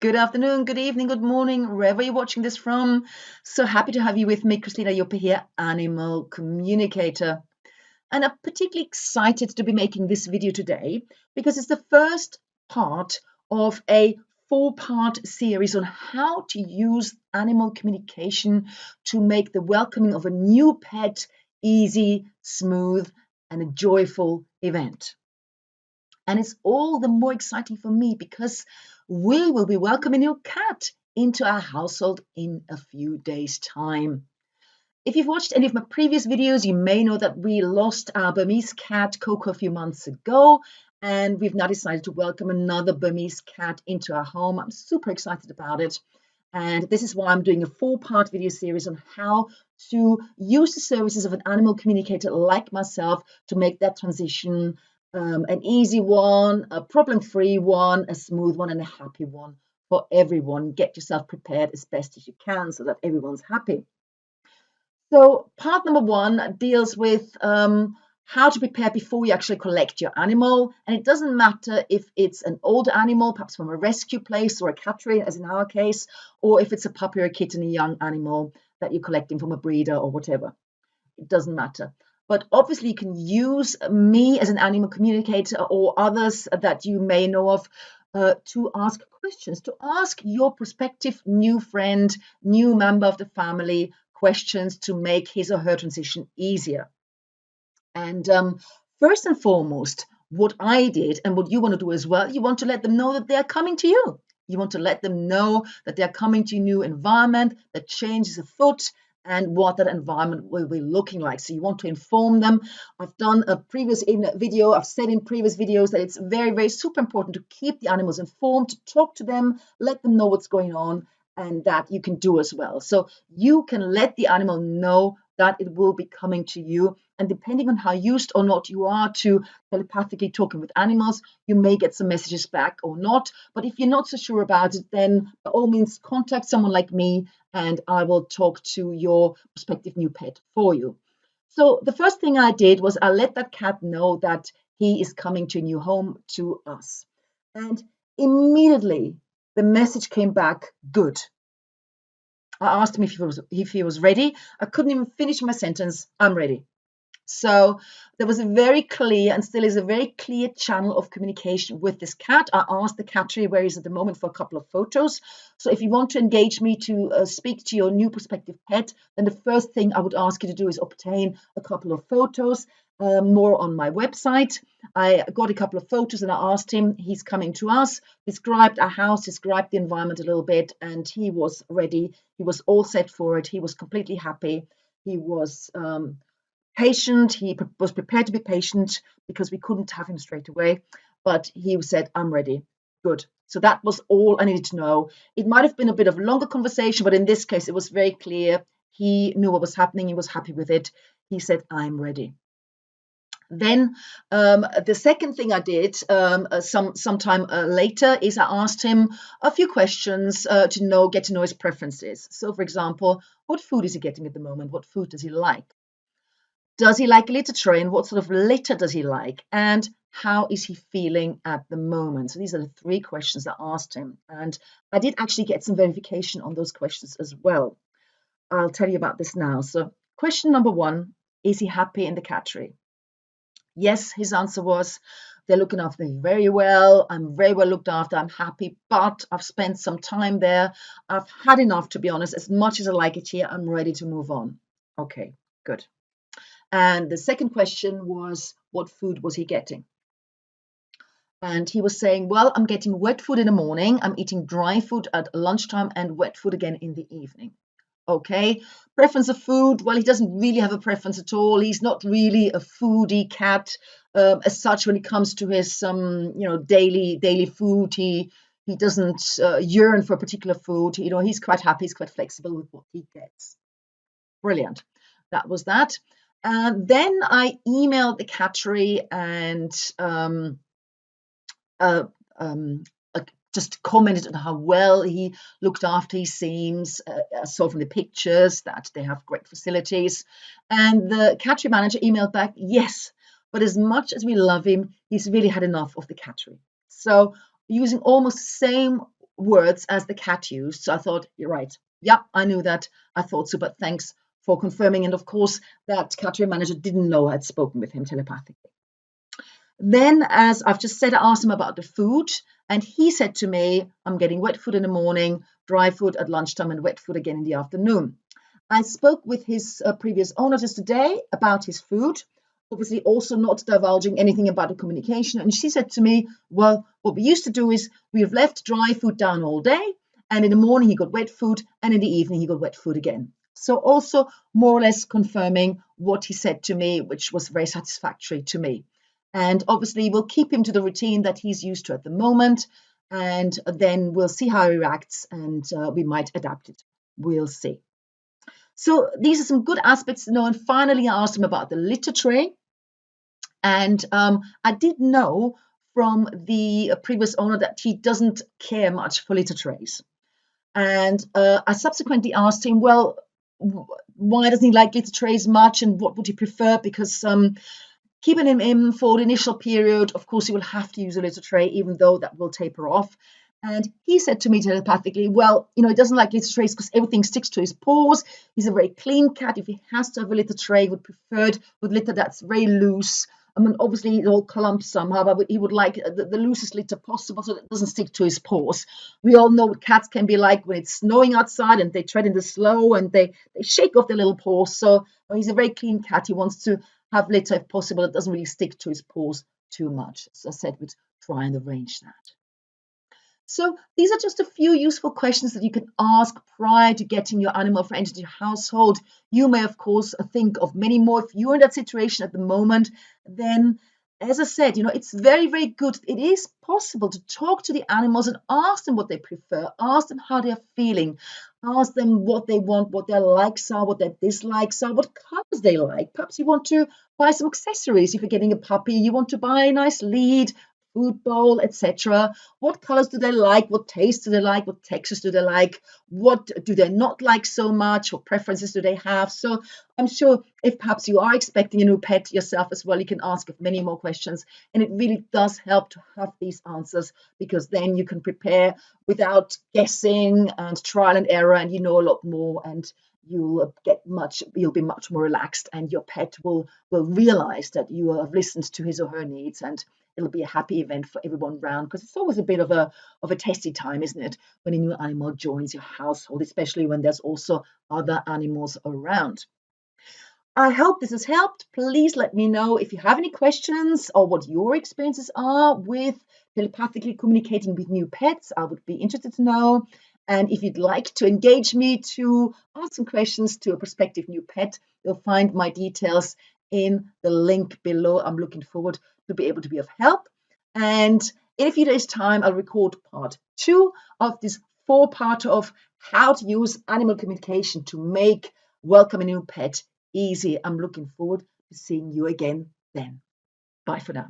Good afternoon, good evening, good morning, wherever you're watching this from. So happy to have you with me, Christina Joppe here, animal communicator. And I'm particularly excited to be making this video today because it's the first part of a four-part series on how to use animal communication to make the welcoming of a new pet easy, smooth, and a joyful event. And it's all the more exciting for me because we will be welcoming your cat into our household in a few days' time. If you've watched any of my previous videos, you may know that we lost our Burmese cat, Coco, a few months ago, and we've now decided to welcome another Burmese cat into our home. I'm super excited about it. And this is why I'm doing a four-part video series on how to use the services of an animal communicator like myself to make that transition an easy one, a problem-free one, a smooth one, and a happy one for everyone. Get yourself prepared as best as you can so that everyone's happy. So part number one deals with how to prepare before you actually collect your animal. And it doesn't matter if it's an older animal, perhaps from a rescue place or a cattery, as in our case, or if it's a puppy or a kitten, a young animal that you're collecting from a breeder or whatever. It doesn't matter. But obviously, you can use me as an animal communicator or others that you may know of to ask questions, to ask your prospective new friend, new member of the family questions to make his or her transition easier. And first and foremost, what I did and what you want to do as well, you want to let them know that they're coming to you. You want to let them know that they're coming to a new environment, that change is afoot, and what that environment will be looking like. So you want to inform them. I've done a previous video, I've said in previous videos that it's very, very super important to keep the animals informed, to talk to them, let them know what's going on, and that you can do as well. So you can let the animal know that it will be coming to you. And depending on how used or not you are to telepathically talking with animals, you may get some messages back or not. But if you're not so sure about it, then by all means, contact someone like me and I will talk to your prospective new pet for you. So the first thing I did was I let that cat know that he is coming to a new home to us. And immediately the message came back, good. I asked him if he was ready. I couldn't even finish my sentence. I'm ready. So there was a very clear and still is a very clear channel of communication with this cat. I asked the cattery where he's at the moment for a couple of photos. So if you want to engage me to speak to your new prospective pet, then the first thing I would ask you to do is obtain a couple of photos. More on my website. I got a couple of photos and I asked him, he's coming to us, described our house, described the environment a little bit, and he was ready. He was all set for it. He was completely happy. He was patient. He was prepared to be patient because we couldn't have him straight away. But he said, I'm ready. Good. So that was all I needed to know. It might have been a bit of a longer conversation, but in this case, it was very clear. He knew what was happening. He was happy with it. He said, I'm ready. Then the second thing I did sometime later is I asked him a few questions to get to know his preferences. So, for example, what food is he getting at the moment? What food does he like? Does he like litter tray, and what sort of litter does he like? And how is he feeling at the moment? So these are the three questions I asked him. And I did actually get some verification on those questions as well. I'll tell you about this now. So question number one, is he happy in the cattery? Yes, his answer was, they're looking after me very well. I'm very well looked after. I'm happy, but I've spent some time there. I've had enough, to be honest. As much as I like it here, I'm ready to move on. Okay, good. And the second question was, what food was he getting? And he was saying, well, I'm getting wet food in the morning. I'm eating dry food at lunchtime and wet food again in the evening. Okay, preference of food. Well, he doesn't really have a preference at all. He's not really a foodie cat as such when it comes to his daily food. He doesn't yearn for a particular food. He's quite happy. He's quite flexible with what he gets. Brilliant. That was that. Then I emailed the cattery and just commented on how well he looked after he seems. I saw from the pictures that they have great facilities. And the cattery manager emailed back, yes, but as much as we love him, he's really had enough of the cattery. So using almost the same words as the cat used. So I thought, you're right. Yeah, I knew that. I thought so, but thanks for confirming. And of course, that category manager didn't know I'd spoken with him telepathically. Then, as I've just said, I asked him about the food, and he said to me, I'm getting wet food in the morning, dry food at lunchtime, and wet food again in the afternoon. I spoke with his previous owner just today about his food, obviously also not divulging anything about the communication. And she said to me, well, what we used to do is we have left dry food down all day, and in the morning he got wet food, and in the evening he got wet food again. So also more or less confirming what he said to me, which was very satisfactory to me. And obviously we'll keep him to the routine that he's used to at the moment, and then we'll see how he reacts, and we might adapt it. We'll see. So these are some good aspects to know. And finally, I asked him about the litter tray. And I did know from the previous owner that he doesn't care much for litter trays. And I subsequently asked him, well, why doesn't he like litter trays much, and what would he prefer? Because keeping him in for the initial period, of course, he will have to use a litter tray, even though that will taper off. And he said to me telepathically, well, he doesn't like litter trays because everything sticks to his paws. He's a very clean cat. If he has to have a litter tray, he would prefer it with litter that's very loose. I mean, obviously, it all clumps somehow, but he would like the loosest litter possible so that it doesn't stick to his paws. We all know what cats can be like when it's snowing outside and they tread in the snow and they shake off their little paws. So he's a very clean cat. He wants to have litter, if possible, it doesn't really stick to his paws too much. As I said, we'd try and arrange that. So these are just a few useful questions that you can ask prior to getting your animal friend into your household. You may, of course, think of many more. If you're in that situation at the moment, then, as I said, it's very, very good. It is possible to talk to the animals and ask them what they prefer, ask them how they're feeling, ask them what they want, what their likes are, what their dislikes are, what colors they like. Perhaps you want to buy some accessories. If you're getting a puppy, you want to buy a nice lead, food bowl, etc. What colors do they like? What tastes do they like? What textures do they like? What do they not like so much? What preferences do they have? So I'm sure if perhaps you are expecting a new pet yourself as well, you can ask many more questions. And it really does help to have these answers, because then you can prepare without guessing and trial and error, and you know a lot more, and you'll be much more relaxed, and your pet will realize that you have listened to his or her needs, and it'll be a happy event for everyone around, because it's always a bit of a testy time, isn't it, when a new animal joins your household, especially when there's also other animals around. I hope this has helped. Please let me know if you have any questions or what your experiences are with telepathically communicating with new pets. I would be interested to know. And if you'd like to engage me to ask some questions to a prospective new pet, you'll find my details in the link below. I'm looking forward to be able to be of help. And in a few days' time, I'll record part 2 of this 4-part of how to use animal communication to make welcoming a new pet easy. I'm looking forward to seeing you again then. Bye for now.